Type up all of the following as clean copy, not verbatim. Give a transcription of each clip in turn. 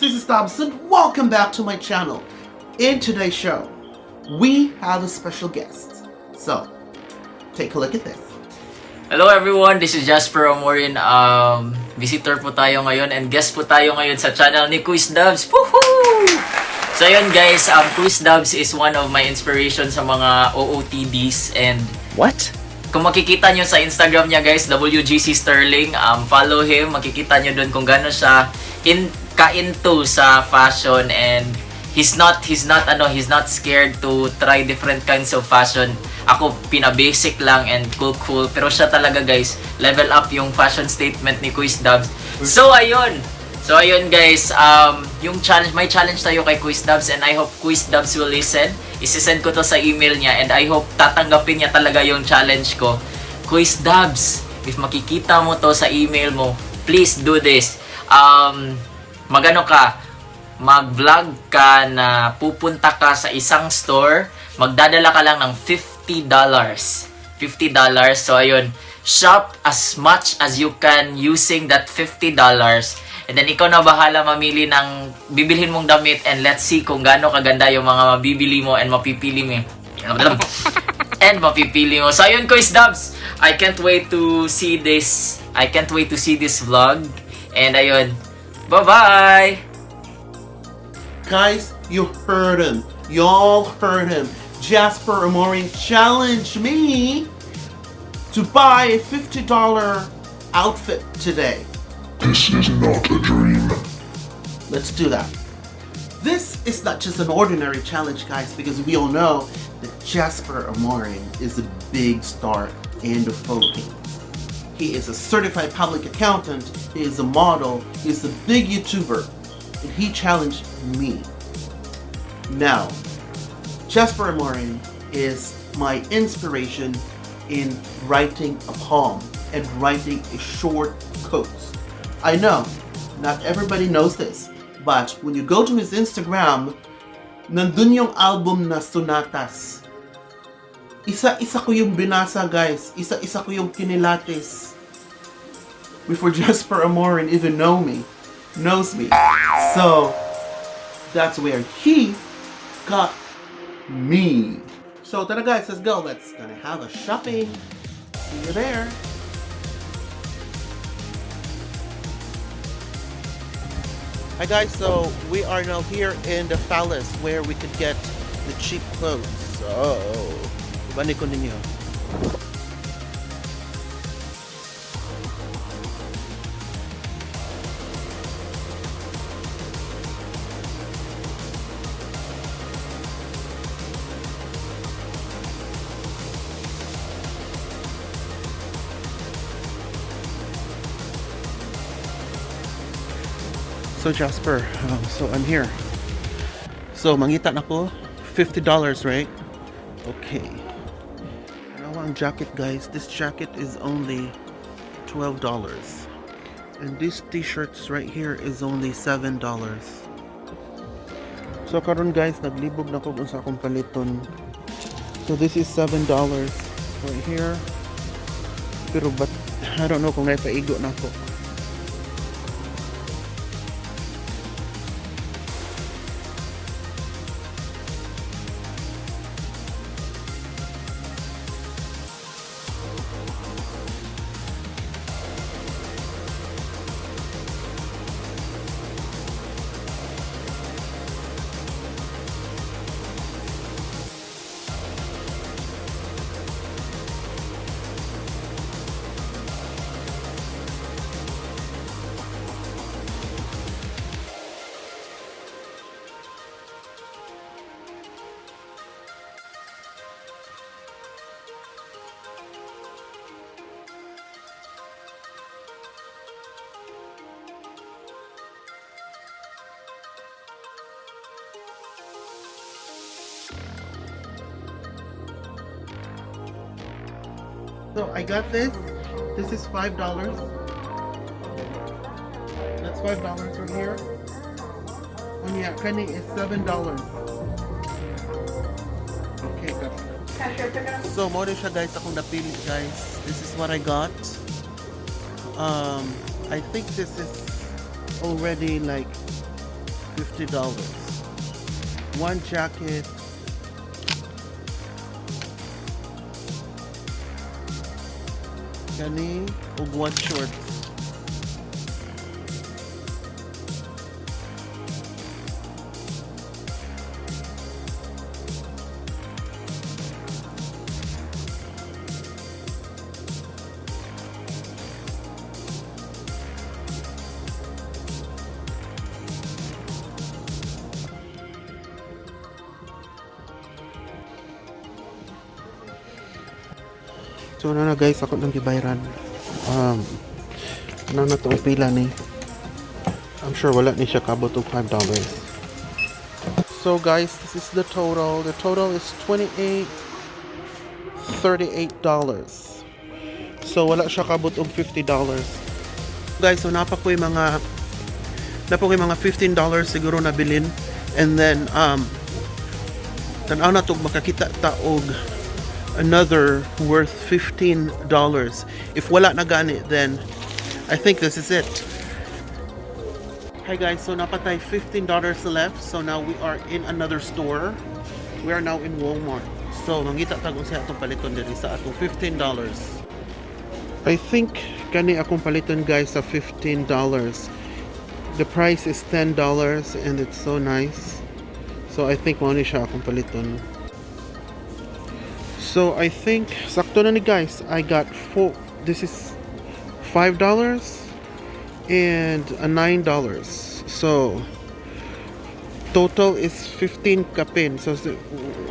Kuys Dabs and welcome back to my channel. In today's show, we have a special guest. So, take a look at this. Hello everyone, this is Jasper Amorin. Visitor po tayo ngayon and guest po tayo ngayon sa channel ni Kuys Dabs. Woohoo! So yun guys, Kuys Dabs is one of my inspiration sa mga OOTDs and What? kung makikita nyo sa Instagram niya guys, WGC Sterling, follow him, makikita nyo dun kung gano'n siya ka-into sa fashion and he's not scared to try different kinds of fashion. Ako pina-basic lang and cool pero siya talaga guys, level up yung fashion statement ni Kuys Dabs. So ayun guys, may challenge tayo kay Kuys Dabs and I hope Kuys Dabs will listen. Isisend ko to sa email niya and I hope tatanggapin niya talaga yung challenge ko. Kuys Dabs, if makikita mo to sa email mo, please do this. Mag-vlog ka na pupunta ka sa isang store, magdadala ka lang ng $50. $50. So ayun, shop as much as you can using that $50. And then ikaw na bahala mamili ng bibilhin mong damit and let's see kung gaano kaganda yung mga mabibili mo and mapipili mo. So ayun Kuys Dabs, I can't wait to see this vlog. And ayun, bye-bye! Guys, you heard him. Y'all heard him. Jasper Amorin challenged me to buy a $50 outfit today. This is not a dream. Let's do that. This is not just an ordinary challenge, guys, because we all know that Jasper Amorin is a big star in the Philippines. He is a certified public accountant, he is a model, he is a big YouTuber, and he challenged me. Now, Jasper Amorin is my inspiration in writing a poem and writing a short quote. I know, not everybody knows this, but when you go to his Instagram, nandun yung album na Sonatas. Isa-isa ko yung binasa, guys. Isa-isa ko yung kinilates. Before Jasper Amorin even knows me. So, that's where he got me. So, tara guys, let's go. Let's gonna have a shopping. See you there. Hi guys, so we are now here in the palace where we could get the cheap clothes. So, ibalik ko ninyo. So Jasper, so I'm here. So mangita na ko $50, right? Okay. Now ang jacket, guys. This jacket is only $12. And these t-shirts right here is only $7. So karon guys, naglibog na ko sa akong paliton. So this is $7 right here. Pero but I don't know kung naipaigo na ko. So I got this. This is $5. That's $5 right here. And yeah, penny is $7. Okay, got it. So mo rin siya guys akong napili guys. This is what I got. I think this is already like $50. One jacket. Kani ug one shorts. So na guys, ako nang gibayran. Ano na to pila ni? I'm sure wala ni siya kabot og $5. So guys, this is the total. The total is $38. So wala siya kabot og $50. Guys, so napa ko yung mga $15 siguro na bilin. And then tanaw na to makakita ta og another worth $15. If wala na gani, then I think this is it. Hi guys, so napatay $15 left. So now we are in another store. We are now in Walmart. So mangita tagong sa atong paliton diri sa atong $15. I think kani akong paliton guys sa $15. The price is $10 and it's so nice. So I think mo ni siya akong paliton. So I think sakto na ni guys. I got this is $5 and a $9. So total is 15 kapin. So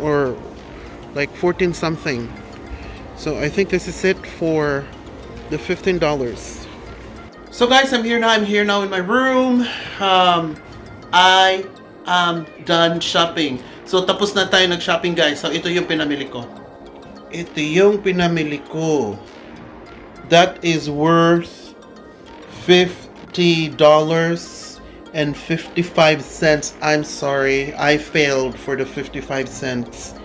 or like 14 something. So I think this is it for the $15. So guys, I'm here now in my room. I am done shopping. So tapos na tayo nag-shopping guys. So ito yung pinamili ko. Ito yung pinamili ko. That is worth $50.55. I'm sorry, I failed for the 55 cents.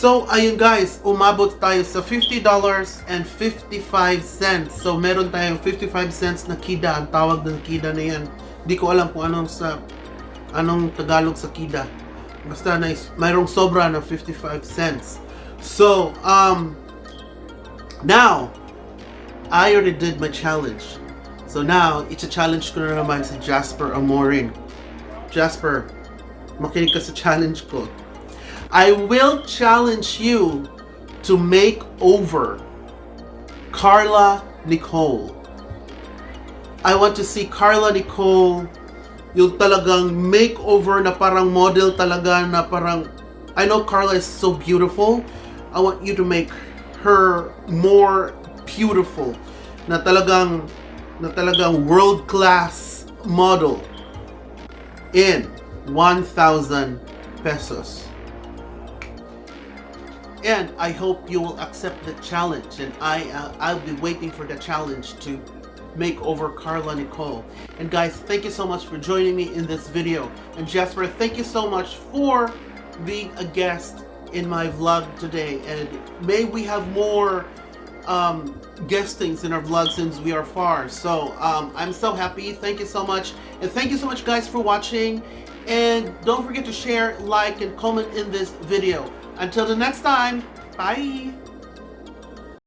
So, ayun guys, umabot tayo sa $50.55. So, meron tayong 55 cents na kida. Ang tawag ng kida na yan. Di ko alam kung anong Tagalog sa kida. Basta mayroong sobra na 55 cents. So, now, I already did my challenge. So now, i-challenge ko na naman si Jasper Amorin. Jasper, makinig ka sa challenge ko. I will challenge you to make over Carla Nicole. I want to see Carla Nicole, yung talagang makeover na parang model talaga na parang, I know Carla is so beautiful. I want you to make her more beautiful. Na talagang world-class model in 1,000 pesos. And I hope you will accept the challenge, and I'll be waiting for the challenge to make over Carla Nicole. And guys, thank you so much for joining me in this video. And Jasper, thank you so much for being a guest in my vlog today. And may we have more guestings in our vlog since we are far. So I'm so happy. Thank you so much. And thank you so much guys for watching. And don't forget to share, like, and comment in this video. Until the next time, bye!